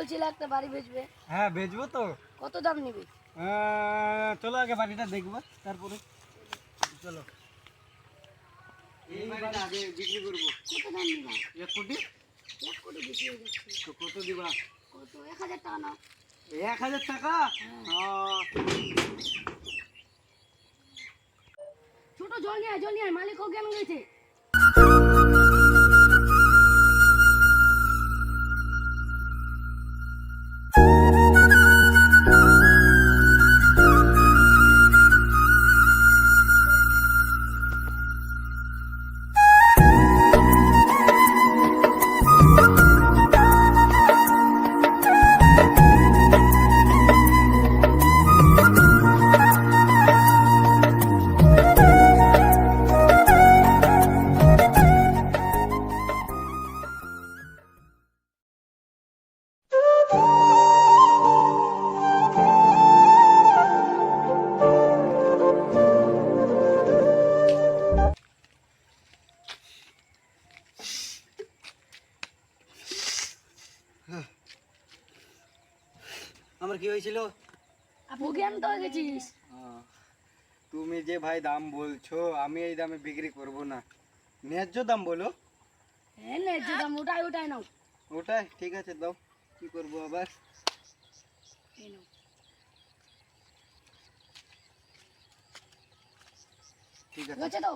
বলছিলে একটা বাড়ি বেচবে। হ্যাঁ বেচবো তো। কত দাম নিবি? চলো আগে বাড়িটা দেখবো তারপরে চলো। এই বাড়িটা আগে বিক্রি করবো। কত দাম নিবা? 1 কোটি। 1 কোটি বেশি হয়ে যাচ্ছে। তো কত দিবা? কত? 1000 টাকা নাও। 1000 টাকা? ছোট জল নিয়ে আয়, মালিক অজ্ঞান হয়েছে। আমার কি হয়েছিল? অজ্ঞান তো হয়ে গেছিস। তুমি যে ভাই দাম বলছো, আমি এই দামে বিক্রি করব না। ন্যায্য দাম বলো। হ্যাঁ ন্যায্য দাম, ওটাই নাও। ওটাই ঠিক আছে, দাও। কি করব আবার? এই নাও। ঠিক ঠিক আছে তো?